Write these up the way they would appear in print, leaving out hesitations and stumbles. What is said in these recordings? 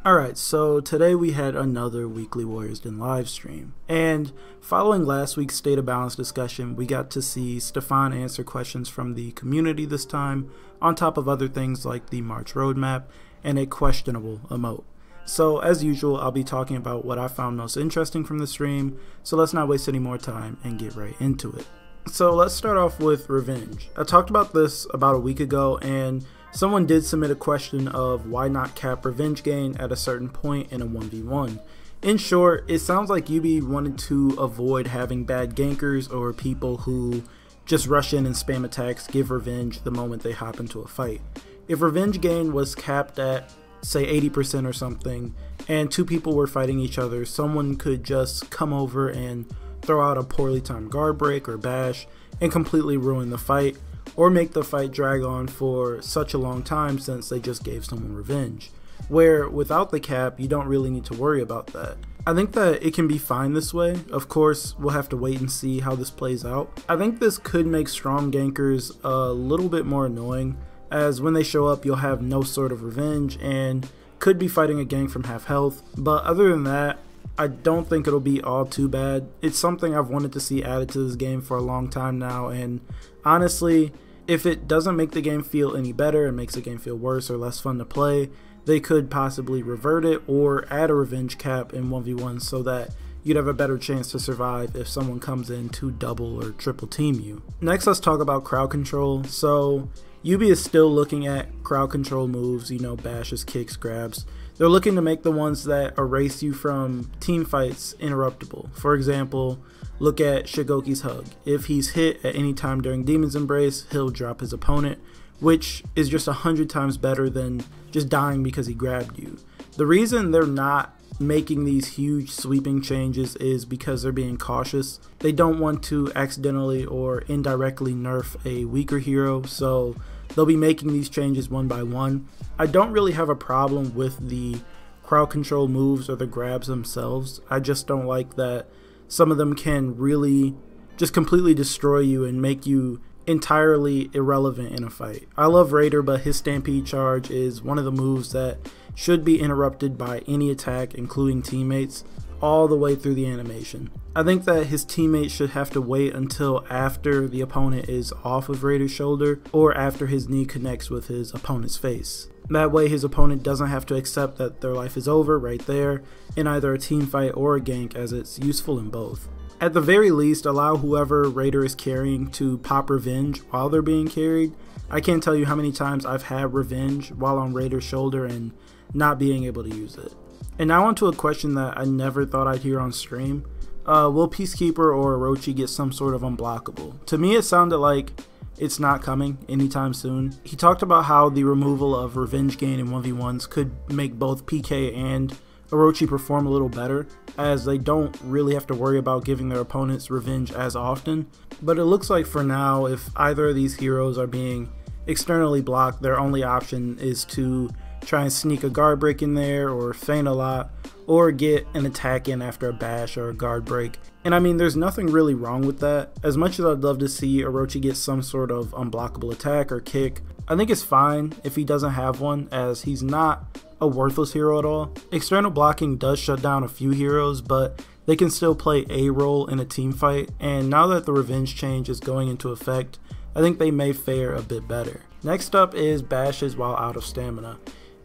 Alright, so today we had another Weekly Warriors Den live stream, and following last week's State of Balance discussion, we got to see Stefan answer questions from the community this time, on top of other things like the March roadmap and a questionable emote. So as usual, I'll be talking about what I found most interesting from the stream, so let's not waste any more time and get right into it. So let's start off with Revenge. I talked about this about a week ago, and someone did submit a question of why not cap Revenge gain at a certain point in a 1v1. In short, it sounds like UB wanted to avoid having bad gankers or people who just rush in and spam attacks, give Revenge the moment they hop into a fight. If Revenge gain was capped at, say, 80% or something, and two people were fighting each other, someone could just come over and throw out a poorly timed guard break or bash and completely ruin the fight, or make the fight drag on for such a long time since they just gave someone revenge, where without the cap you don't really need to worry about that. I think that it can be fine this way. Of course, we'll have to wait and see how this plays out. I think this could make strong gankers a little bit more annoying, as when they show up you'll have no sort of revenge and could be fighting a gank from half health, but other than that, I don't think it'll be all too bad. It's something I've wanted to see added to this game for a long time now, and honestly, if it doesn't make the game feel any better and makes the game feel worse or less fun to play, they could possibly revert it or add a revenge cap in 1v1 so that you'd have a better chance to survive if someone comes in to double or triple team you. Next, let's talk about crowd control. So UB is still looking at crowd control moves, bashes, kicks, grabs. They're looking to make the ones that erase you from team fights interruptible. For example, look at Shigoki's Hug. If he's hit at any time during Demon's Embrace, he'll drop his opponent, which is just 100 times better than just dying because he grabbed you. The reason they're not making these huge sweeping changes is because they're being cautious. They don't want to accidentally or indirectly nerf a weaker hero, so they'll be making these changes one by one. I don't really have a problem with the crowd control moves or the grabs themselves. I just don't like that some of them can really just completely destroy you and make you entirely irrelevant in a fight. I love Raider, but his Stampede Charge is one of the moves that should be interrupted by any attack, including teammates, all the way through the animation. I think that his teammates should have to wait until after the opponent is off of Raider's shoulder or after his knee connects with his opponent's face. That way his opponent doesn't have to accept that their life is over right there in either a team fight or a gank, as it's useful in both. At the very least, allow whoever Raider is carrying to pop revenge while they're being carried. I can't tell you how many times I've had revenge while on Raider's shoulder and not being able to use it. And now on to a question that I never thought I'd hear on stream. Will Peacekeeper or Orochi get some sort of unblockable? To me it sounded like it's not coming anytime soon. He talked about how the removal of revenge gain in 1v1s could make both PK and Orochi perform a little better, as they don't really have to worry about giving their opponents revenge as often. But it looks like for now, if either of these heroes are being externally blocked, their only option is to try and sneak a guard break in there or feint a lot, or get an attack in after a bash or a guard break. And I mean, there's nothing really wrong with that. As much as I'd love to see Orochi get some sort of unblockable attack or kick, I think it's fine if he doesn't have one, as he's not a worthless hero at all. External blocking does shut down a few heroes, but they can still play a role in a team fight, and now that the revenge change is going into effect, I think they may fare a bit better. Next up is bashes while out of stamina.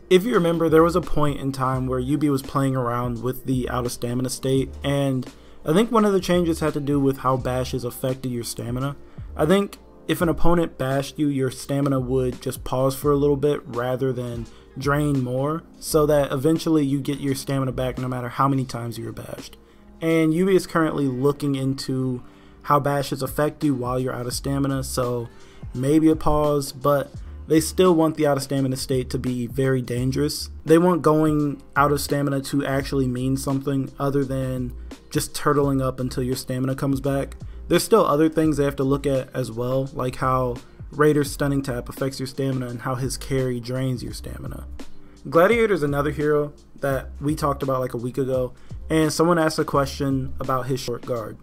If you remember, there was a point in time where UB was playing around with the out of stamina state, and I think one of the changes had to do with how bashes affected your stamina. I think if an opponent bashed you, your stamina would just pause for a little bit rather than drain more, so that eventually you get your stamina back no matter how many times you were bashed. And UB is currently looking into how bashes affect you while you're out of stamina, so maybe a pause, but they still want the out of stamina state to be very dangerous. They want going out of stamina to actually mean something other than just turtling up until your stamina comes back. There's still other things they have to look at as well, like how Raider's stunning tap affects your stamina and how his carry drains your stamina. Gladiator is another hero that we talked about like a week ago, and someone asked a question about his short guard.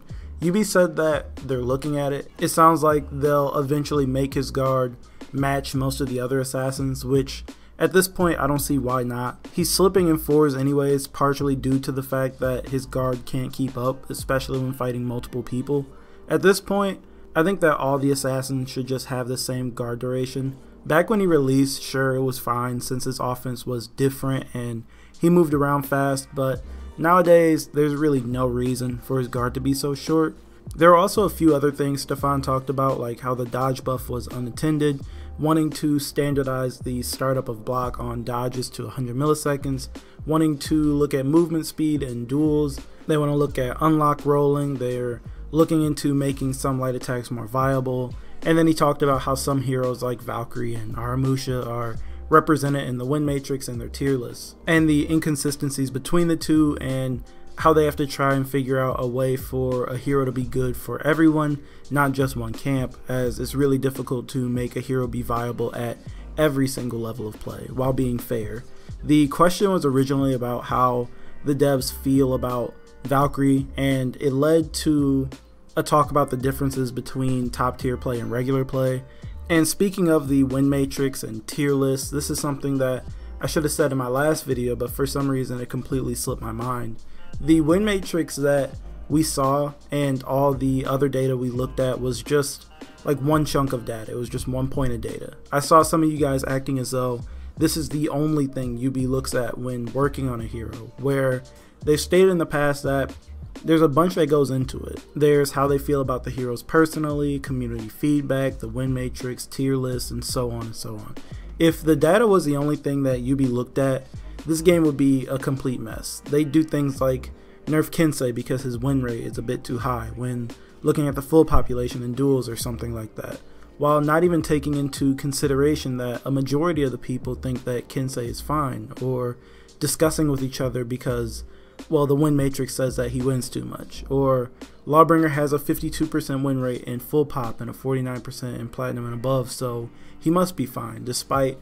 UB said that they're looking at it. It sounds like they'll eventually make his guard match most of the other assassins, which At this point, I don't see why not. He's slipping in 4s anyways, partially due to the fact that his guard can't keep up, especially when fighting multiple people. At this point, I think that all the assassins should just have the same guard duration. Back when he released, sure, it was fine since his offense was different and he moved around fast, but nowadays, there's really no reason for his guard to be so short. There are also a few other things Stefan talked about, like how the dodge buff was unintended, wanting to standardize the startup of block on dodges to 100 milliseconds, wanting to look at movement speed and duels. They want to look at unlock rolling. They're looking into making some light attacks more viable. And then he talked about how some heroes like Valkyrie and Aramusha are represented in the win matrix and their tier lists, and the inconsistencies between the two, and how they have to try and figure out a way for a hero to be good for everyone, not just one camp, as it's really difficult to make a hero be viable at every single level of play while being fair. The question was originally about how the devs feel about Valkyrie, and it led to a talk about the differences between top tier play and regular play. And speaking of the win matrix and tier lists, this is something that I should have said in my last video, but for some reason it completely slipped my mind. The win matrix that we saw and all the other data we looked at was just like one chunk of data. It was just one point of data. I saw some of you guys acting as though this is the only thing UB looks at when working on a hero, where they've stated in the past that there's a bunch that goes into it. There's how they feel about the heroes personally, community feedback, the win matrix, tier lists, and so on and so on. If the data was the only thing that UB looked at, this game would be a complete mess. They do things like nerf Kensei because his win rate is a bit too high when looking at the full population in duels or something like that, while not even taking into consideration that a majority of the people think that Kensei is fine, or discussing with each other because, well, the win matrix says that he wins too much, or Lawbringer has a 52% win rate in full pop and a 49% in platinum and above, so he must be fine, despite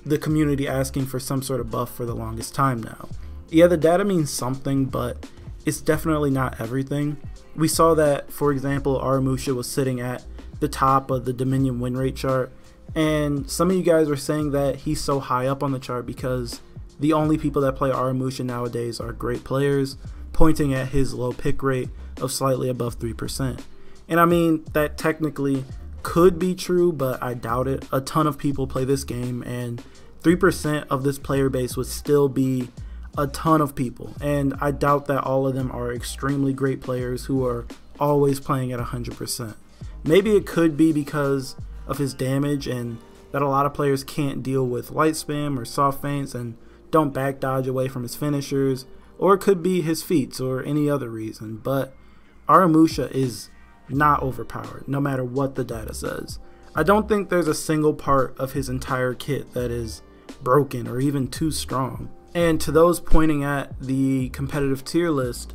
the community asking for some sort of buff for the longest time now. Yeah, the data means something, but it's definitely not everything. We saw that, for example, Aramusha was sitting at the top of the Dominion win rate chart, and some of you guys were saying that he's so high up on the chart because the only people that play Aramusha nowadays are great players, pointing at his low pick rate of slightly above 3%. And I mean, that technically could be true, but I doubt it. A ton of people play this game, and 3% of this player base would still be a ton of people, and I doubt that all of them are extremely great players who are always playing at 100%. Maybe it could be because of his damage and that a lot of players can't deal with light spam or soft feints and don't back dodge away from his finishers, or it could be his feats or any other reason, but Aramusha is not overpowered no matter what the data says. I don't think there's a single part of his entire kit that is broken or even too strong. And to those pointing at the competitive tier list,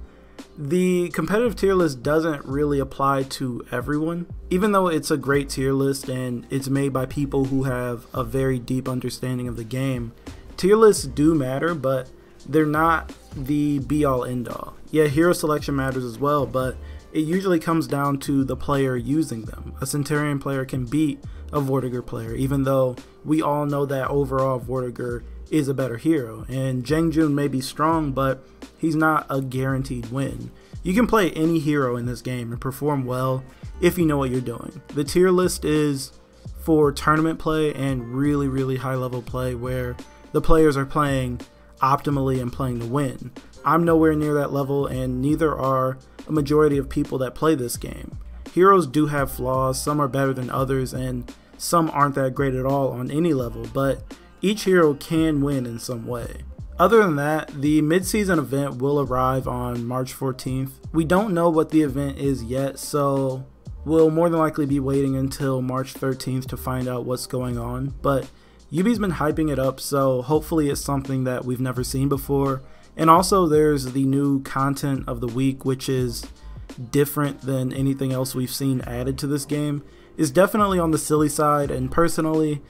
the competitive tier list doesn't really apply to everyone. Even though it's a great tier list and it's made by people who have a very deep understanding of the game, tier lists do matter, but they're not the be-all end-all. Yeah, hero selection matters as well, but it usually comes down to the player using them. A Centurion player can beat a Vortigern player, even though we all know that overall Vortigern is a better hero, and Zheng Jun may be strong, but he's not a guaranteed win. You can play any hero in this game and perform well if you know what you're doing. The tier list is for tournament play and really high level play where the players are playing optimally and playing to win. I'm nowhere near that level, and neither are a majority of people that play this game. Heroes do have flaws, some are better than others, and some aren't that great at all on any level, but each hero can win in some way. Other than that, the mid-season event will arrive on March 14th. We don't know what the event is yet, so we'll more than likely be waiting until March 13th to find out what's going on, but UB's been hyping it up, so hopefully it's something that we've never seen before. And also there's the new content of the week, which is different than anything else we've seen added to this game. It's definitely on the silly side, and personally,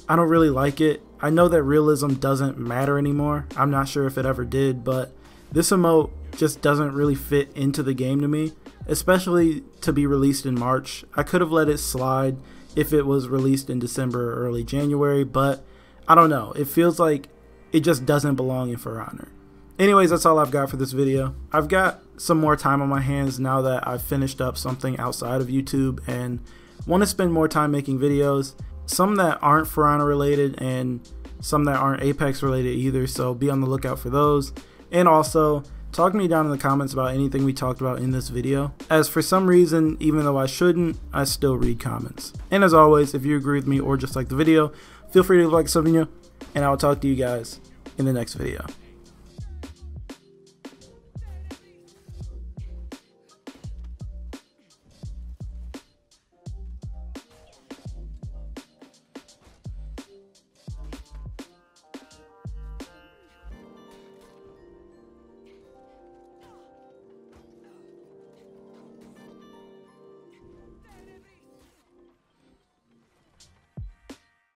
I don't really like it. I know that realism doesn't matter anymore. I'm not sure if it ever did, but this emote just doesn't really fit into the game to me, especially to be released in March. I could have let it slide if it was released in December or early January, but I don't know. It feels like it just doesn't belong in For Honor. Anyways, that's all I've got for this video. I've got some more time on my hands now that I've finished up something outside of YouTube and want to spend more time making videos. Some that aren't For Honor related and some that aren't Apex related either, so be on the lookout for those. And also, talk to me down in the comments about anything we talked about in this video, as for some reason, even though I shouldn't, I still read comments. And as always, if you agree with me or just like the video, feel free to like something new, and I will talk to you guys in the next video.